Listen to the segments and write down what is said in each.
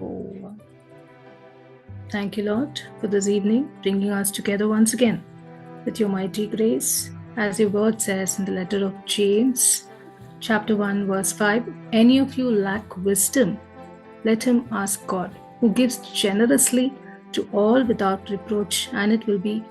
4:1. Thank you, Lord, for this evening, bringing us together once again with your mighty grace. As your word says in the letter of James, chapter 1, verse 5, any of you lack wisdom, let him ask God, who gives generously to all without reproach, and it will be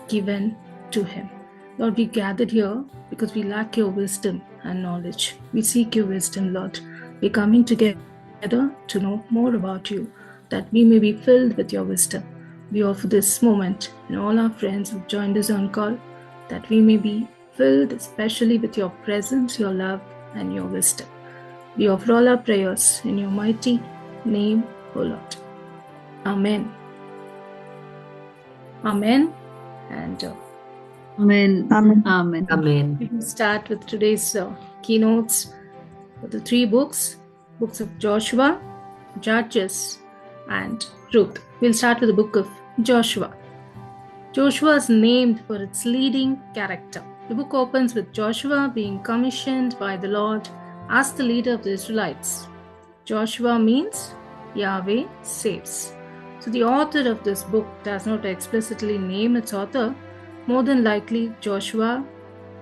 given to him. Lord, we gathered here because we lack your wisdom and knowledge. We seek your wisdom, Lord. We're coming together to know more about you, that we may be filled with your wisdom. We offer this moment and all our friends who've joined us on call, that we may be filled especially with your presence, your love, and your wisdom. We offer all our prayers in your mighty name, O Lord. Amen. Amen. And Amen. Amen. Amen. Amen. we will start with today's keynotes for the three books of Joshua, Judges, and Ruth. We'll start with the book of Joshua. Joshua is named for its leading character. The book opens with Joshua being commissioned by the Lord as the leader of the Israelites. Joshua means Yahweh saves. So the author of this book does not explicitly name its author. More than likely, Joshua,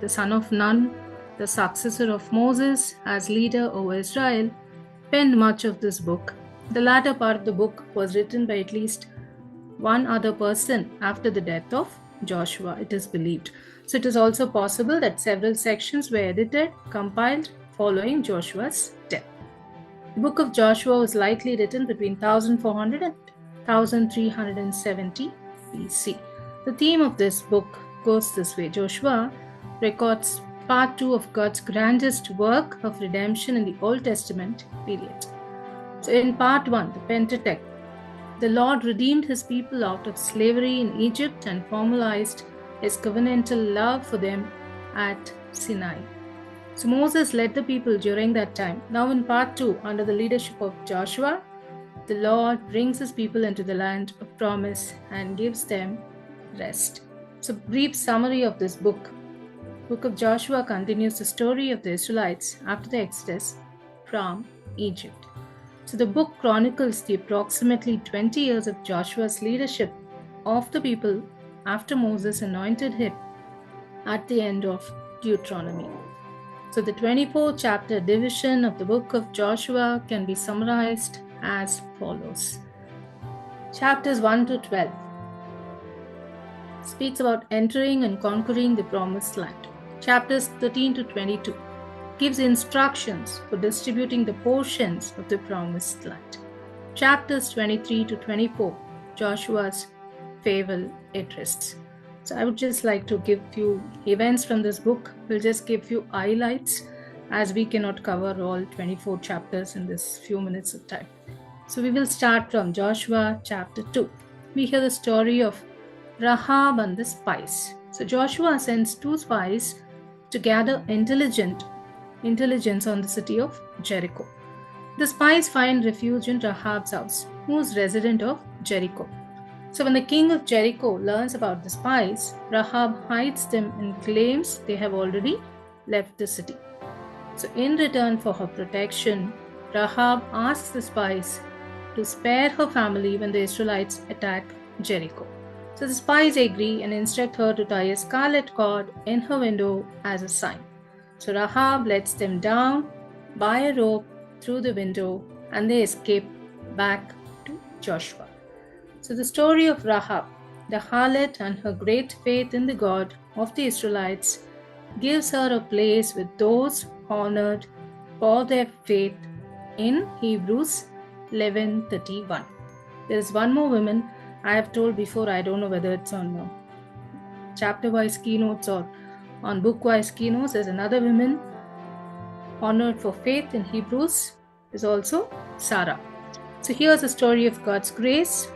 the son of Nun, the successor of Moses as leader over Israel, penned much of this book. The latter part of the book was written by at least one other person after the death of Joshua, it is believed. So it is also possible that several sections were edited, compiled following Joshua's death. The book of Joshua was likely written between 1400 and 1370 BC. The theme of this book goes this way. Joshua records part 2 of God's grandest work of redemption in the Old Testament period. So in part 1, the Pentateuch, the Lord redeemed his people out of slavery in Egypt and formalized his covenantal love for them at Sinai. So Moses led the people during that time. Now in part 2, under the leadership of Joshua, the Lord brings his people into the land of promise and gives them rest. So brief summary of this book. Book of Joshua continues the story of the Israelites after the Exodus from Egypt. So the book chronicles the approximately 20 years of Joshua's leadership of the people after Moses anointed him at the end of Deuteronomy. So the 24 chapter division of the book of Joshua can be summarized as follows. Chapters 1 to 12 speaks about entering and conquering the promised land. Chapters 13 to 22 gives instructions for distributing the portions of the promised land. Chapters 23 to 24, Joshua's farewell address. So I would just like to give few events from this book. We'll just give few highlights as we cannot cover all 24 chapters in this few minutes of time. So we will start from Joshua chapter 2. We hear the story of Rahab and the spies. So Joshua sends 2 spies to gather intelligence on the city of Jericho. The spies find refuge in Rahab's house, who is resident of Jericho. So when the king of Jericho learns about the spies, Rahab hides them and claims they have already left the city. So in return for her protection, Rahab asks the spies to spare her family when the Israelites attack Jericho. So the spies agree and instruct her to tie a scarlet cord in her window as a sign. So Rahab lets them down by a rope through the window and they escape back to Joshua. So the story of Rahab, the harlot, and her great faith in the God of the Israelites gives her a place with those honored for their faith in Hebrews 11:31. There is one more woman I have told before. I don't know whether it's on chapter-wise keynotes or on book-wise keynotes. There's another woman honored for faith in Hebrews is also Sarah. So here's a story of God's grace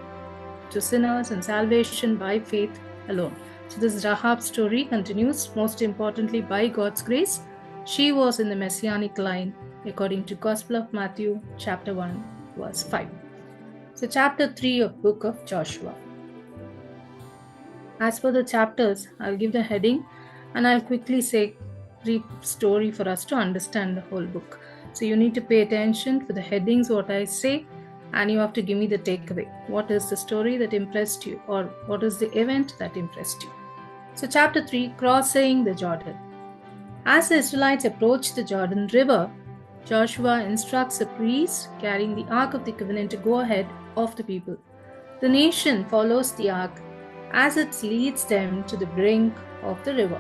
to sinners and salvation by faith alone. So this Rahab's story continues, most importantly by God's grace. She was in the messianic line according to Gospel of Matthew chapter 1 verse 5. So chapter 3 of book of Joshua. As for the chapters, I'll give the heading and I'll quickly say brief story for us to understand the whole book. So you need to pay attention for the headings, what I say, and you have to give me the takeaway. What is the story that impressed you, or what is the event that impressed you? So, chapter 3, Crossing the Jordan. As the Israelites approach the Jordan River, Joshua instructs the priests carrying the Ark of the Covenant to go ahead of the people. The nation follows the Ark as it leads them to the brink of the river.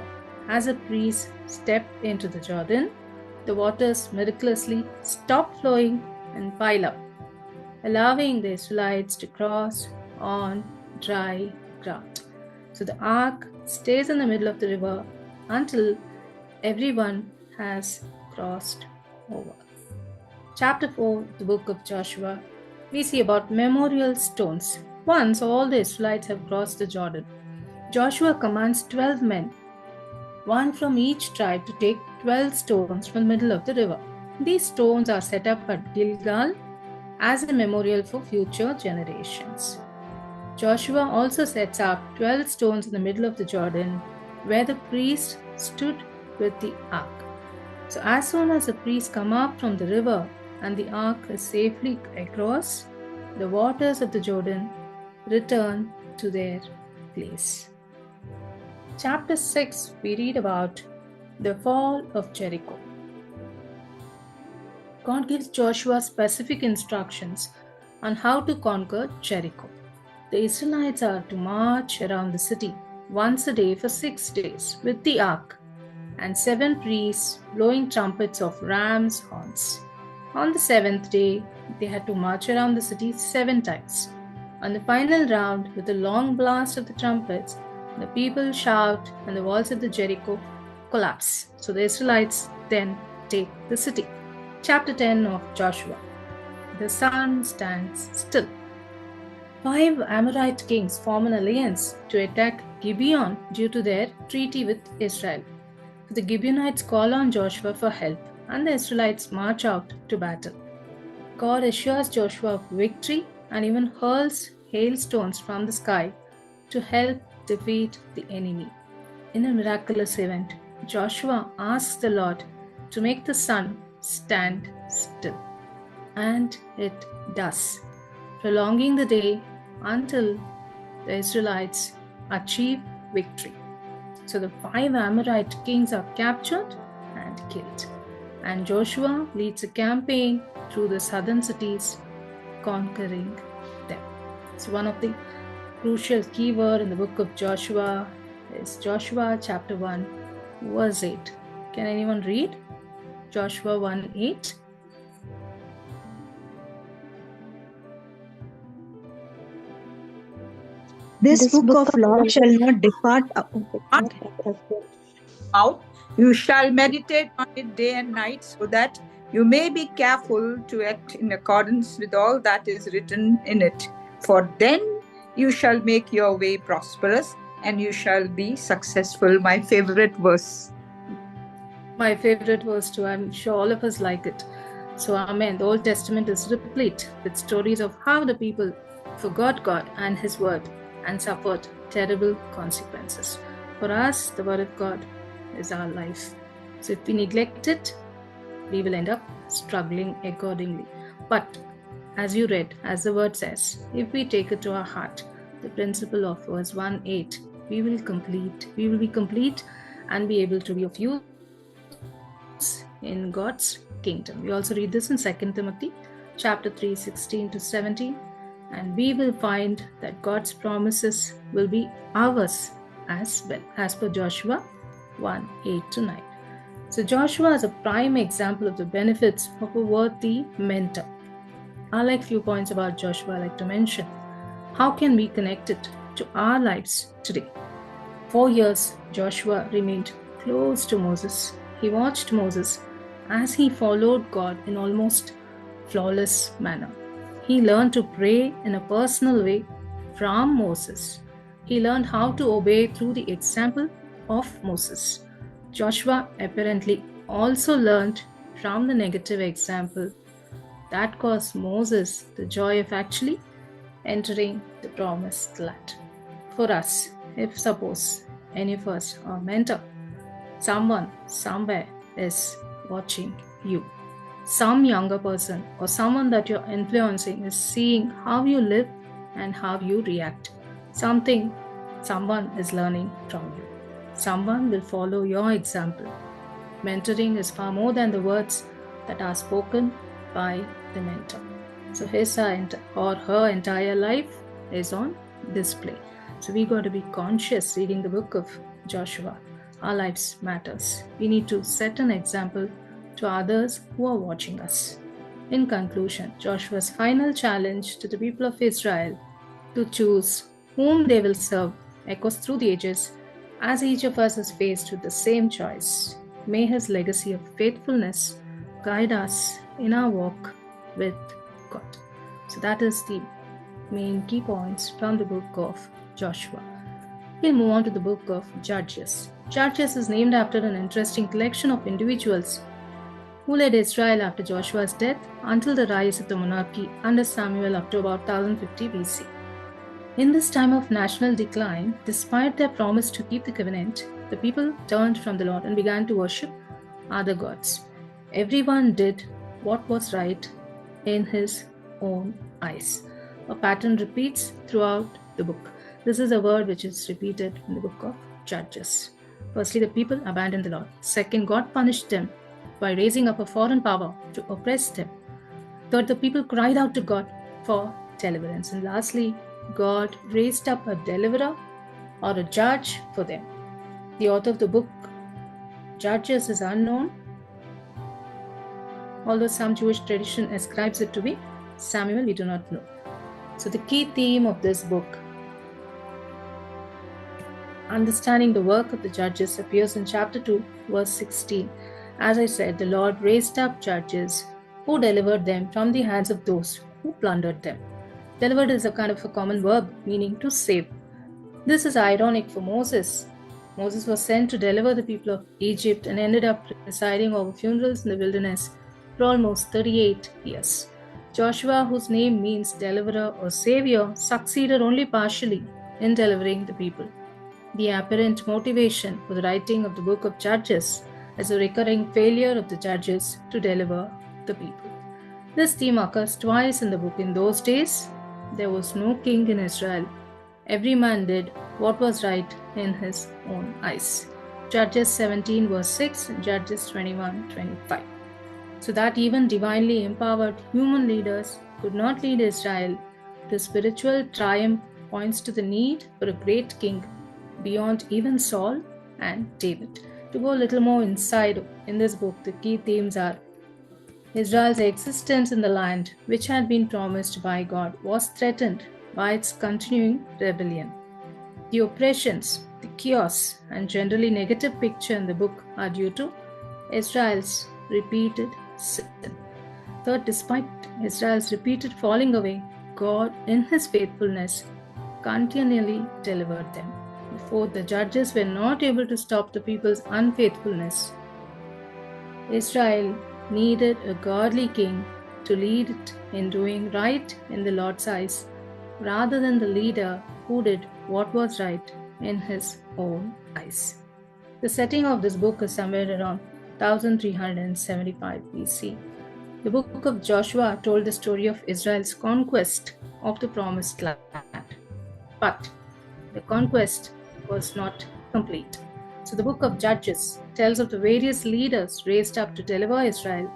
As the priests step into the Jordan, the waters miraculously stop flowing and pile up, allowing the Israelites to cross on dry ground. So the ark stays in the middle of the river until everyone has crossed over. Chapter 4, the book of Joshua, we see about memorial stones. Once all the Israelites have crossed the Jordan, Joshua commands 12 men, one from each tribe, to take 12 stones from the middle of the river. These stones are set up at Gilgal as a memorial for future generations. Joshua also sets up 12 stones in the middle of the Jordan where the priests stood with the ark. So as soon as the priests come up from the river and the ark is safely across, the waters of the Jordan return to their place. Chapter 6, we read about the fall of Jericho. God gives Joshua specific instructions on how to conquer Jericho. The Israelites are to march around the city once a day for 6 days with the ark and 7 priests blowing trumpets of ram's horns. On the 7th day, they had to march around the city 7 times. On the final round, with a long blast of the trumpets, the people shout and the walls of the Jericho collapse. So the Israelites then take the city. Chapter 10 of Joshua. The sun stands still. 5 Amorite kings form an alliance to attack Gibeon due to their treaty with Israel. The Gibeonites call on Joshua for help, and the Israelites march out to battle. God assures Joshua of victory and even hurls hailstones from the sky to help defeat the enemy. In a miraculous event, Joshua asks the Lord to make the sun stand still, and it does, prolonging the day until the Israelites achieve victory. So the 5 Amorite kings are captured and killed, and Joshua leads a campaign through the southern cities, conquering them. So one of the crucial key word in the book of Joshua is Joshua chapter 1, verse 8. Can anyone read? Joshua 1:8. This book of law shall not depart out. You shall meditate on it day and night, so that you may be careful to act in accordance with all that is written in it. For then you shall make your way prosperous, and you shall be successful. My favorite verse. My favorite verse too. I'm sure all of us like it. So amen. The Old Testament is replete with stories of how the people forgot God and His word and suffered terrible consequences. For us, the word of God is our life. So if we neglect it, we will end up struggling accordingly. But as you read, as the word says, if we take it to our heart, the principle of verse 1:8, we will be complete and be able to be of use in God's kingdom. We also read this in 2 Timothy chapter 3, 16 to 17, and we will find that God's promises will be ours as well, as per Joshua 1, 8 to 9. So Joshua is a prime example of the benefits of a worthy mentor. I like few points about Joshua I'd like to mention. How can we connect it to our lives today? 4 years, Joshua remained close to Moses. He watched Moses as he followed God in almost flawless manner. He learned to pray in a personal way from Moses. He learned how to obey through the example of Moses. Joshua apparently also learned from the negative example that caused Moses the joy of actually entering the promised land. For us, if suppose any of us are mentor, someone somewhere is watching you. some younger person or someone that you're influencing is seeing how you live and how you react. Someone is learning from you. Someone will follow your example. Mentoring is far more than the words that are spoken by the mentor. So his or her entire life is on display. So we got to be conscious reading the book of Joshua. Our lives matters. We need to set an example to others who are watching us. In conclusion, Joshua's final challenge to the people of Israel to choose whom they will serve echoes through the ages as each of us is faced with the same choice. May his legacy of faithfulness guide us in our walk with God. So that is the main key points from the book of Joshua. We'll move on to the book of Judges. Judges is named after an interesting collection of individuals who led Israel after Joshua's death until the rise of the monarchy under Samuel up to about 1050 BC. In this time of national decline, despite their promise to keep the covenant, the people turned from the Lord and began to worship other gods. Everyone did what was right in his own eyes. A pattern repeats throughout the book. This is a word which is repeated in the book of Judges. Firstly, the people abandoned the Lord. Second, God punished them by raising up a foreign power to oppress them. Third, the people cried out to God for deliverance. And lastly, God raised up a deliverer or a judge for them. The author of the book Judges is unknown, although some Jewish tradition ascribes it to be Samuel, we do not know. So the key theme of this book, understanding the work of the judges, appears in chapter 2, verse 16. As I said, the Lord raised up judges who delivered them from the hands of those who plundered them. Delivered is a kind of a common verb meaning to save. This is ironic for Moses. Moses was sent to deliver the people of Egypt and ended up presiding over funerals in the wilderness for almost 38 years. Joshua, whose name means deliverer or savior, succeeded only partially in delivering the people. The apparent motivation for the writing of the book of Judges is a recurring failure of the judges to deliver the people. This theme occurs twice in the book. In those days, there was no king in Israel. Every man did what was right in his own eyes. Judges 17 verse 6 and Judges 21:25. So that even divinely empowered human leaders could not lead Israel, the spiritual triumph points to the need for a great king beyond even Saul and David. To go a little more inside in this book, the key themes are Israel's existence in the land which had been promised by God was threatened by its continuing rebellion. The oppressions, the chaos, and generally negative picture in the book are due to Israel's repeated sin. Third, despite Israel's repeated falling away, God, in his faithfulness, continually delivered them. Fourth, the judges were not able to stop the people's unfaithfulness. Israel needed a godly king to lead it in doing right in the Lord's eyes, rather than the leader who did what was right in his own eyes. The setting of this book is somewhere around 1375 BC. The book of Joshua told the story of Israel's conquest of the promised land. But the conquest was not complete. So the book of Judges tells of the various leaders raised up to deliver Israel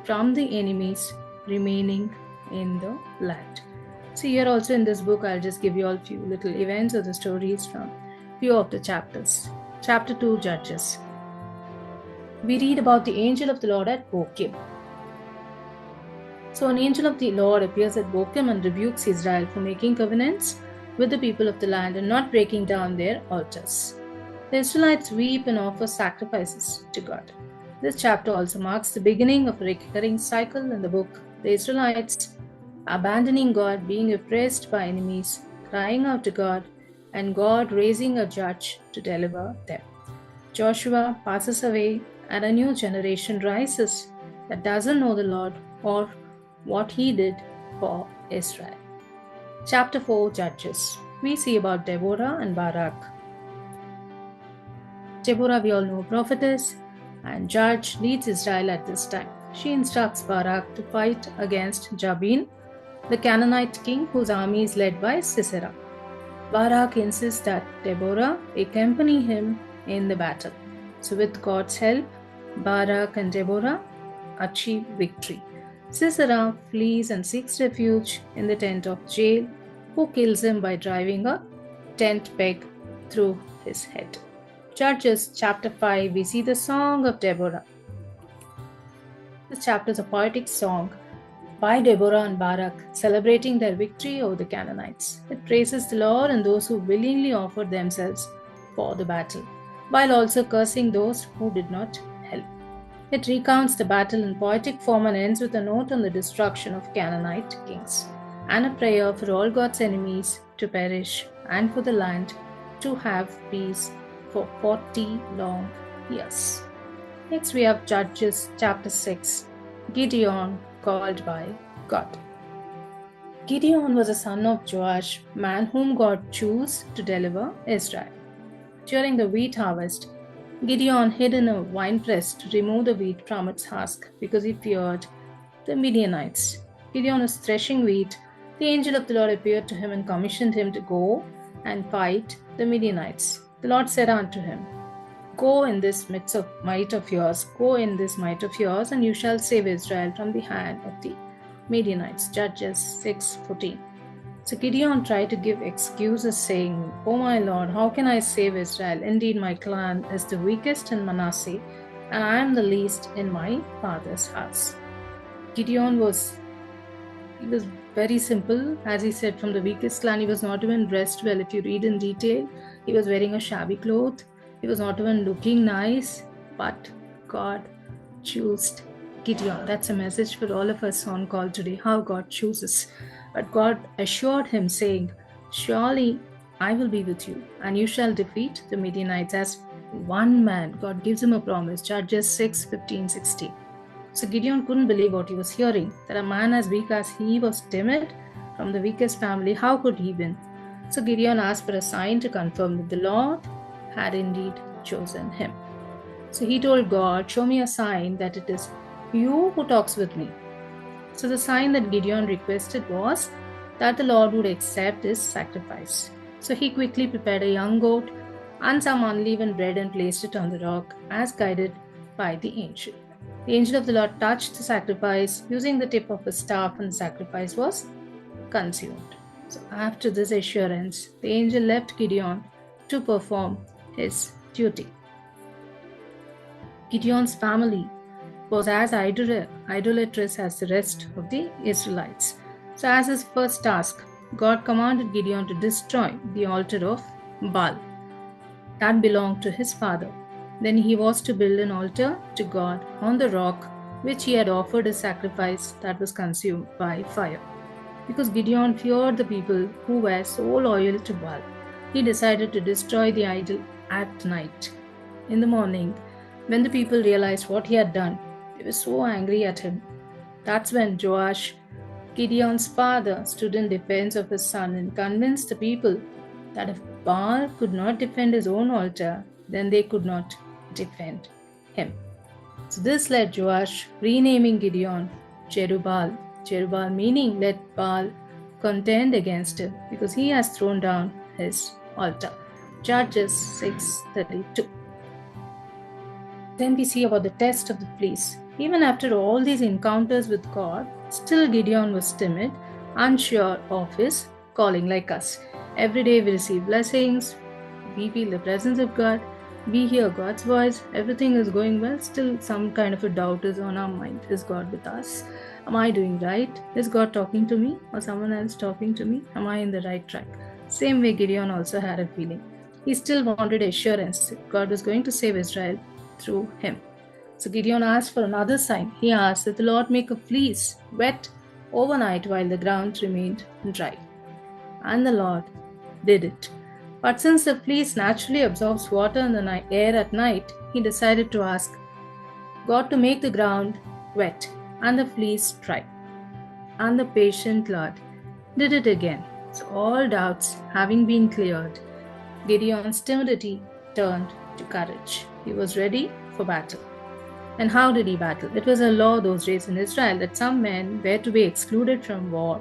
from the enemies remaining in the land. So here also in this book, I'll just give you all a few little events or the stories from few of the chapters. Chapter 2, Judges. We read about the angel of the Lord at Bochim. So an angel of the Lord appears at Bochim and rebukes Israel for making covenants with the people of the land and not breaking down their altars. The Israelites weep and offer sacrifices to God. This chapter also marks the beginning of a recurring cycle in the book. The Israelites abandoning God, being oppressed by enemies, crying out to God, and God raising a judge to deliver them. Joshua passes away and a new generation rises that doesn't know the Lord or what he did for Israel. Chapter 4, Judges. We see about Deborah and Barak. Deborah, we all know, prophetess and judge, leads Israel at this time. she instructs Barak to fight against Jabin, the Canaanite king whose army is led by Sisera. Barak insists that Deborah accompany him in the battle. So, with God's help, Barak and Deborah achieve victory. Sisera flees and seeks refuge in the tent of Jael, who kills him by driving a tent peg through his head. Judges chapter 5, we see the song of Deborah. This chapter is a poetic song by Deborah and Barak, celebrating their victory over the Canaanites. It praises the Lord and those who willingly offered themselves for the battle, while also cursing those who did not help. It recounts the battle in poetic form and ends with a note on the destruction of Canaanite kings, and a prayer for all God's enemies to perish and for the land to have peace for 40 long years. Next we have Judges chapter 6, Gideon called by God. Gideon was a son of Joash, man whom God chose to deliver Israel. During the wheat harvest, Gideon hid in a winepress to remove the wheat from its husk because he feared the Midianites. Gideon was threshing wheat. The angel of the Lord appeared to him and commissioned him to go and fight the Midianites. The Lord said unto him, Go in this might of yours, and you shall save Israel from the hand of the Midianites. Judges 6:14. So Gideon tried to give excuses, saying, O my Lord, how can I save Israel? Indeed, my clan is the weakest in Manasseh, and I am the least in my father's house. Gideon was very simple. As he said, from the weakest clan, he was not even dressed well. If you read in detail, he was wearing a shabby cloth. He was not even looking nice, but God chose Gideon. That's a message for all of us on call today, how God chooses. But God assured him, saying, Surely I will be with you, and you shall defeat the Midianites as one man. God gives him a promise. Judges 6:15-16. So Gideon couldn't believe what he was hearing, that a man as weak as he was timid, from the weakest family. How could he win? So Gideon asked for a sign to confirm that the Lord had indeed chosen him. So he told God, Show me a sign that it is you who talks with me. So the sign that Gideon requested was that the Lord would accept his sacrifice. So he quickly prepared a young goat and some unleavened bread and placed it on the rock as guided by the angel. The angel of the Lord touched the sacrifice using the tip of his staff, and the sacrifice was consumed. So after this assurance, the angel left Gideon to perform his duty. Gideon's family was as idolatrous as the rest of the Israelites. So as his first task, God commanded Gideon to destroy the altar of Baal that belonged to his father. Then he was to build an altar to God on the rock which he had offered a sacrifice that was consumed by fire. Because Gideon feared the people who were so loyal to Baal, he decided to destroy the idol at night. In the morning, when the people realized what he had done, they were so angry at him. That's when Joash, Gideon's father, stood in defense of his son and convinced the people that if Baal could not defend his own altar, then they could not defend him. So this led Joash renaming Gideon Jerubbaal. Jerubbaal meaning let Baal contend against him, because he has thrown down his altar. Judges 6:32. Then we see about the test of the fleece. Even after all these encounters with God, still Gideon was timid, unsure of his calling, like us. Every day we receive blessings, we feel the presence of God, we hear God's voice, everything is going well, still some kind of a doubt is on our mind. Is God with us? Am I doing right? Is God talking to me or someone else talking to me? Am I in the right track? Same way Gideon also had a feeling. He still wanted assurance that God was going to save Israel through him. So Gideon asked for another sign. He asked that the Lord make a fleece wet overnight while the ground remained dry. And the Lord did it. But since the fleece naturally absorbs water in the air at night, he decided to ask God to make the ground wet and the fleece dry. And the patient Lord did it again. So all doubts having been cleared, Gideon's timidity turned to courage. He was ready for battle. And how did he battle? It was a law those days in Israel that some men were to be excluded from war.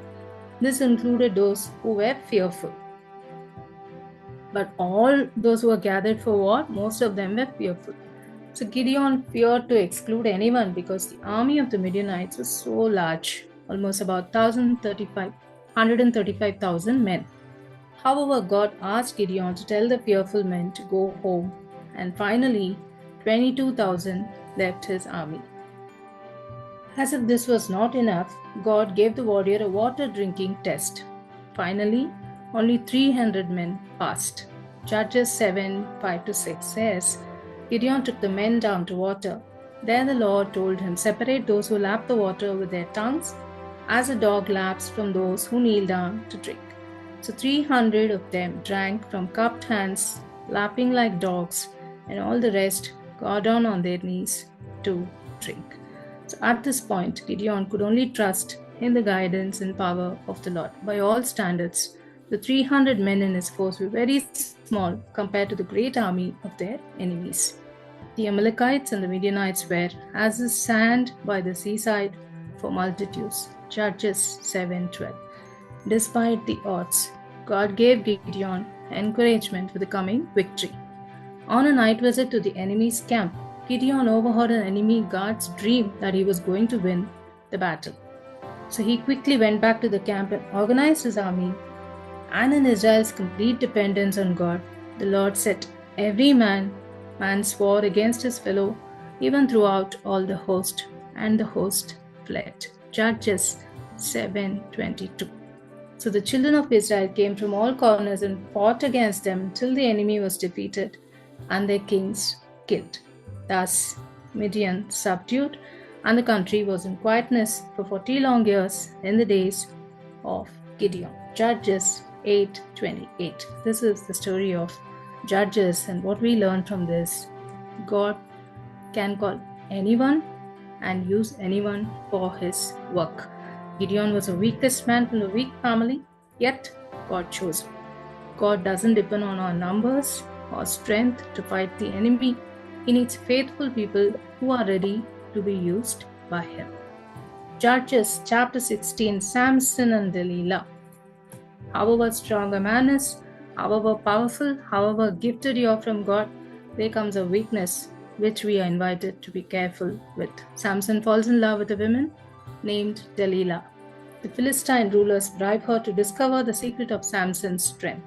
This included those who were fearful. But all those who were gathered for war, most of them were fearful. So Gideon feared to exclude anyone because the army of the Midianites was so large, almost about 135,000 men. However, God asked Gideon to tell the fearful men to go home, and finally 22,000 left his army. As if this was not enough, God gave the warrior a water drinking test. Finally, only 300 men passed. Judges 7:5-6 says, Gideon took the men down to water. There the Lord told him, separate those who lap the water with their tongues, as a dog laps from those who kneel down to drink. So 300 of them drank from cupped hands, lapping like dogs, and all the rest got down on their knees to drink. So at this point, Gideon could only trust in the guidance and power of the Lord. By all standards, the 300 men in his force were very small compared to the great army of their enemies. The Amalekites and the Midianites were as the sand by the seaside for multitudes. Judges 7:12. Despite the odds, God gave Gideon encouragement for the coming victory. On a night visit to the enemy's camp, Gideon overheard an enemy guard's dream that he was going to win the battle. So he quickly went back to the camp and organized his army. And in Israel's complete dependence on God, the Lord set every man swore against his fellow, even throughout all the host, and the host fled. Judges 7:22. So the children of Israel came from all corners and fought against them till the enemy was defeated and their kings killed. Thus, Midian subdued, and the country was in quietness for 40 long years in the days of Gideon. Judges 8:28. This is the story of Judges, and what we learn from this: God can call anyone and use anyone for his work. Gideon was the weakest man from the weak family, yet God chose him. God doesn't depend on our numbers or strength to fight the enemy. He needs faithful people who are ready to be used by him. Judges chapter 16, Samson and Delilah. However strong a man is, however powerful, however gifted you are from God, there comes a weakness which we are invited to be careful with. Samson falls in love with a woman named Delilah. The Philistine rulers bribe her to discover the secret of Samson's strength.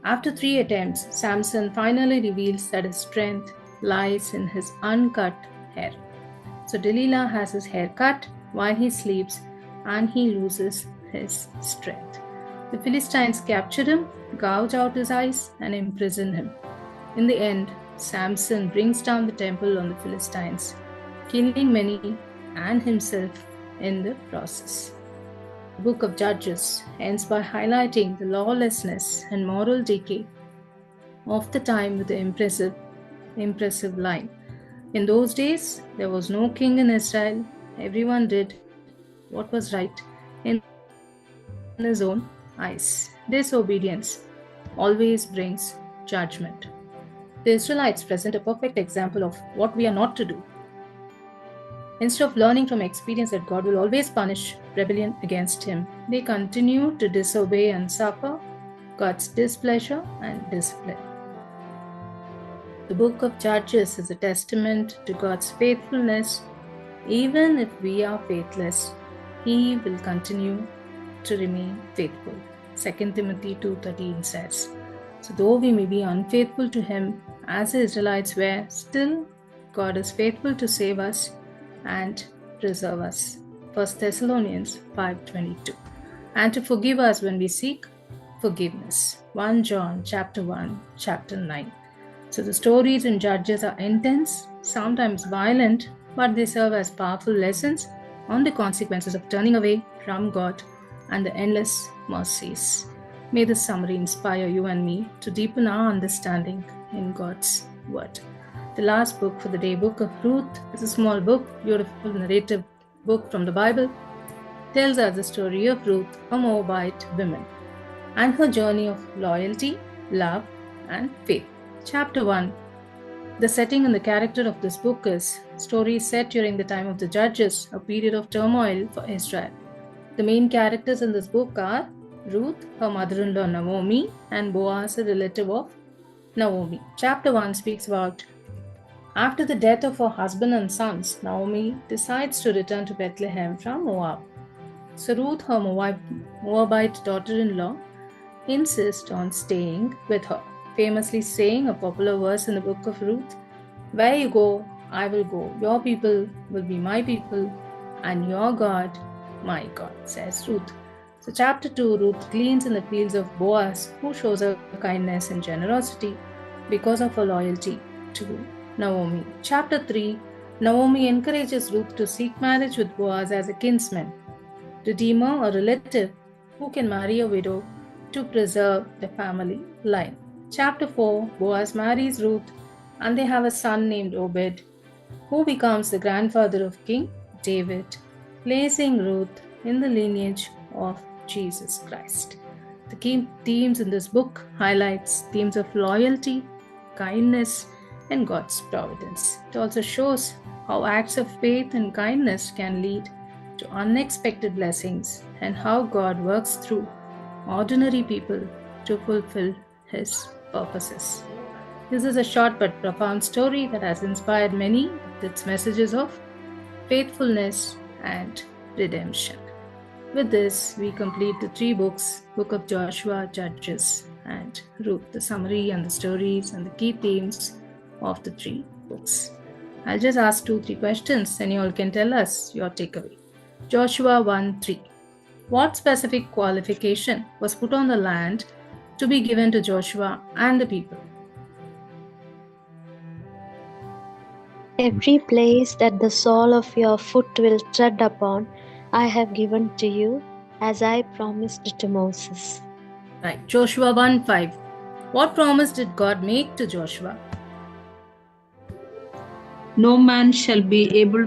After 3 attempts, Samson finally reveals that his strength lies in his uncut hair. So Delilah has his hair cut while he sleeps, and he loses his strength. The Philistines capture him, gouge out his eyes, and imprison him. In the end, Samson brings down the temple on the Philistines, killing many and himself in the process. The book of Judges ends by highlighting the lawlessness and moral decay of the time with the impressive line. In those days, there was no king in Israel. Everyone did what was right in his own eyes. Disobedience always brings judgment. The Israelites present a perfect example of what we are not to do. Instead of learning from experience that God will always punish rebellion against him, they continue to disobey and suffer God's displeasure and discipline. The book of Judges is a testament to God's faithfulness. Even if we are faithless, he will continue to remain faithful. 2 Timothy 2:13 says. So though we may be unfaithful to him, as the Israelites were, still God is faithful to save us and preserve us. 1 Thessalonians 5:22. And to forgive us when we seek forgiveness. 1 John chapter 1, chapter 9. So the stories in Judges are intense, sometimes violent, but they serve as powerful lessons on the consequences of turning away from God and the endless mercies. May this summary inspire you and me to deepen our understanding in God's Word. The last book for the day, Book of Ruth, is a small book, beautiful narrative book from the Bible, tells us the story of Ruth, a Moabite woman, and her journey of loyalty, love, and faith. Chapter 1. The setting and the character of this book is story set during the time of the Judges, a period of turmoil for Israel. The main characters in this book are Ruth, her mother-in-law Naomi, and Boaz, a relative of Naomi. Chapter 1 speaks about after the death of her husband and sons, Naomi decides to return to Bethlehem from Moab. So Ruth, her Moabite daughter-in-law, insists on staying with her, famously saying a popular verse in the book of Ruth, "Where you go, I will go. Your people will be my people, and your God, my God," says Ruth. So chapter 2, Ruth gleans in the fields of Boaz, who shows her kindness and generosity because of her loyalty to Naomi. Chapter 3, Naomi encourages Ruth to seek marriage with Boaz as a kinsman, redeemer, or relative who can marry a widow to preserve the family line. Chapter 4, Boaz marries Ruth and they have a son named Obed, who becomes the grandfather of King David, placing Ruth in the lineage of Jesus Christ. The key themes in this book highlights themes of loyalty, kindness, and God's providence. It also shows how acts of faith and kindness can lead to unexpected blessings and how God works through ordinary people to fulfill His purposes. This is a short but profound story that has inspired many with its messages of faithfulness and redemption. With this, we complete the 3 books, Book of Joshua, Judges, and Ruth, the summary and the stories and the key themes of the 3 books. I'll just ask 2-3 questions and you all can tell us your takeaway. Joshua 1:3. What specific qualification was put on the land to be given to Joshua and the people? Every place that the sole of your foot will tread upon, I have given to you, as I promised to Moses. Right. Joshua 1:5. What promise did God make to Joshua? No man shall be able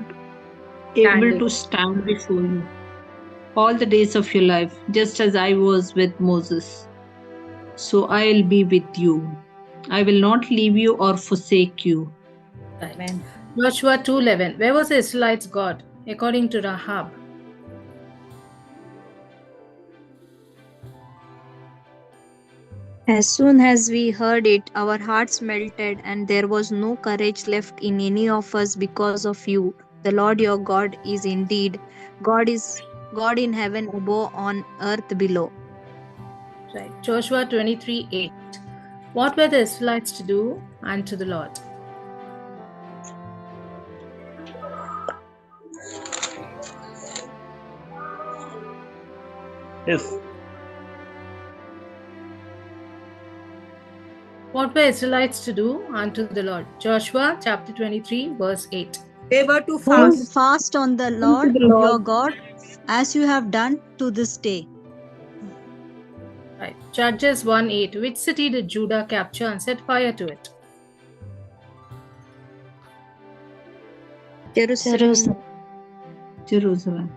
to stand before you all the days of your life, just as I was with Moses. So I will be with you. I will not leave you or forsake you. Right. Amen. Joshua 2:11. Where was the Israelites' God, according to Rahab? As soon as we heard it, our hearts melted, and there was no courage left in any of us because of you. The Lord your God is indeed God in heaven above, on earth below. Right. Joshua 23:8. What were the Israelites to do unto the Lord? Yes. What were Israelites to do unto the Lord? Joshua chapter 23 verse 8. They were to Hold fast. fast on the Lord your God, as you have done to this day. Right. Judges 1:8. Which city did Judah capture and set fire to it? Jerusalem.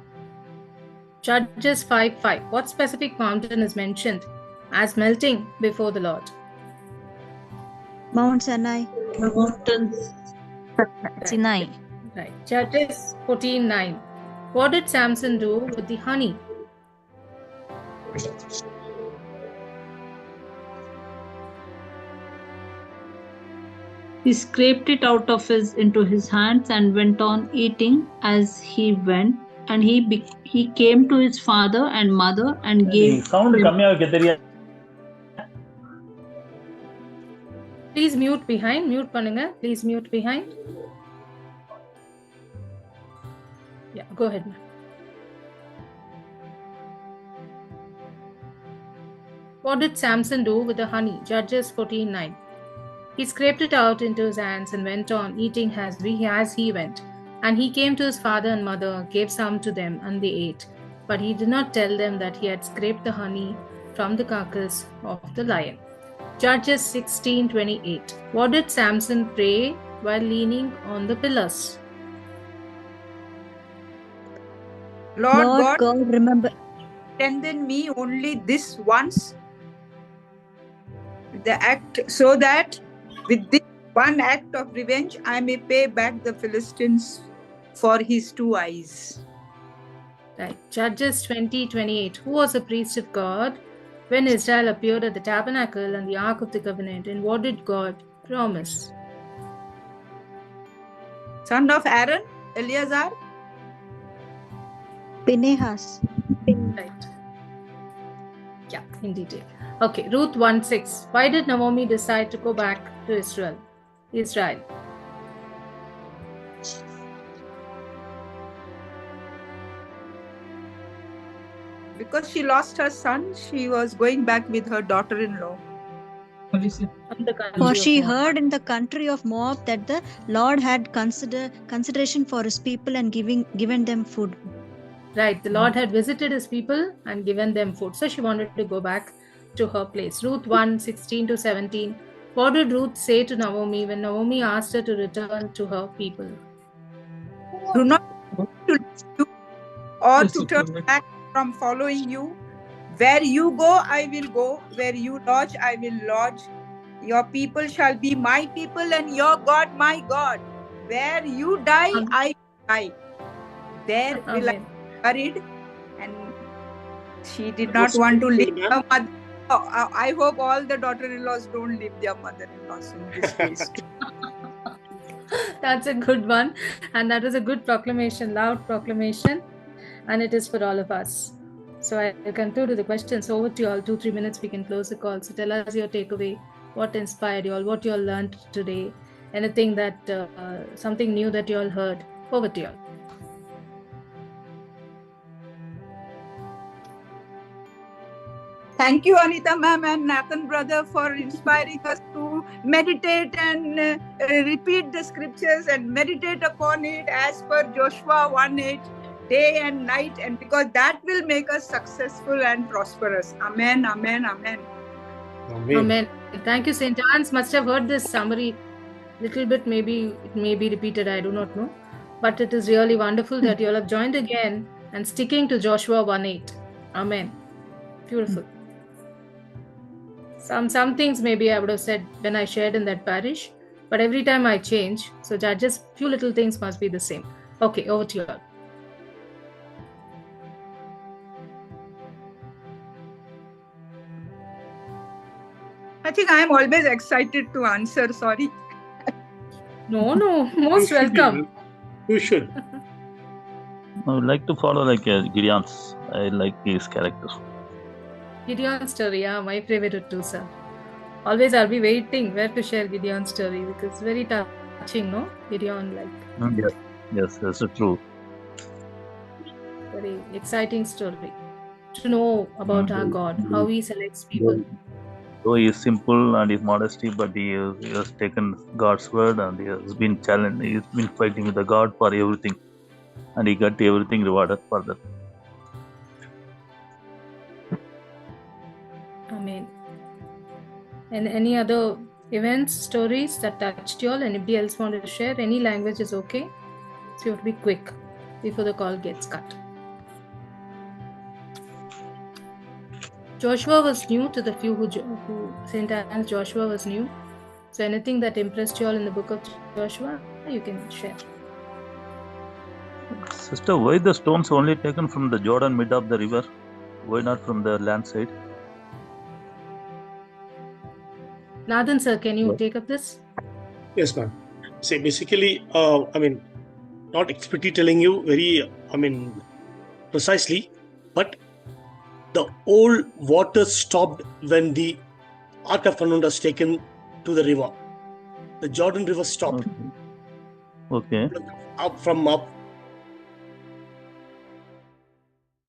Judges 5:5. What specific mountain is mentioned as melting before the Lord? Mount Sinai. Mountains. Sinai. Right. Judges 14:9. What did Samson do with the honey? He scraped it out into his hands and went on eating as he went. And he came to his father and mother and gave sound them. Please mute behind. Mute பண்ணுங்க. Please mute behind. Yeah, go ahead, ma'am. What did Samson do with the honey? Judges 14:9. He scraped it out into his hands and went on eating as he went. And he came to his father and mother, gave some to them, and they ate. But he did not tell them that he had scraped the honey from the carcass of the lion. Judges 16:28. What did Samson pray while leaning on the pillars? Lord God, remember. strengthen me only this once, the act, so that with this one act of revenge, I may pay back the Philistines for his 2 eyes. Right. Judges 20:28. Who was a priest of God when Israel appeared at the tabernacle and the ark of the covenant? And what did God promise? Son of Aaron, Eleazar. Pinehas. Right. Yeah, in detail. Okay, Ruth 1:6. Why did Naomi decide to go back to Israel? Because she lost her son, she was going back with her daughter-in-law. For she heard in the country of Moab that the Lord had consideration for his people and given them food. Right, the Lord had visited his people and given them food. So she wanted to go back to her place. Ruth 1:16-17. What did Ruth say to Naomi when Naomi asked her to return to her people? Do not to leave you or to turn back from following you. Where you go, I will go. Where you lodge, I will lodge. Your people shall be my people and your God my God. Where you die, I will die. There will I be buried. And she did not want to leave her mother. I hope all the daughter-in-laws don't leave their mother-in-laws in this case. That's a good one. And that was a good proclamation, loud proclamation. And it is for all of us. So I conclude with the questions. Over to you all. 2-3 minutes, we can close the call. So tell us your takeaway. What inspired you all? What you all learned today? Anything that, something new that you all heard? Over to you all. Thank you, Anita ma'am and Nathan brother, for inspiring us to meditate and repeat the scriptures and meditate upon it as per Joshua 1:8, day and night, and because that will make us successful and prosperous. Amen, amen, amen. Amen. Amen. Thank you. St. Anne's must have heard this summary little bit, maybe it may be repeated, I do not know. But it is really wonderful that you all have joined again and sticking to Joshua 1:8. Amen. Beautiful. Some things maybe I would have said when I shared in that parish, but every time I change, so just few little things must be the same. Okay, over to you all. I think I am always excited to answer. Sorry. No, most welcome. You should. I would like to follow Gideon's. I like his character. Gideon's story, yeah, my favorite too, sir. Always I'll be waiting where to share Gideon's story because it's very touching, no? Gideon, Yes, that's true. Very exciting story to know about our God, how He selects people. Though he is simple and his modesty, but he has taken God's word and he has been challenged. He has been fighting with the God for everything, and he got everything rewarded for that. Amen. And any other events, stories that touched you all? Anybody else wanted to share? Any language is okay. So you have to be quick before the call gets cut. Joshua was new to the few who St. Anne's Joshua was new. So anything that impressed you all in the book of Joshua, you can share. Sister, why the stones only taken from the Jordan mid of the river? Why not from the land side? Nathan sir, can you take up this? Yes, ma'am. Say basically, not expertly telling you very, precisely, but the old water stopped when the Ark of Covenant was taken to the river. The Jordan River stopped. Okay. Up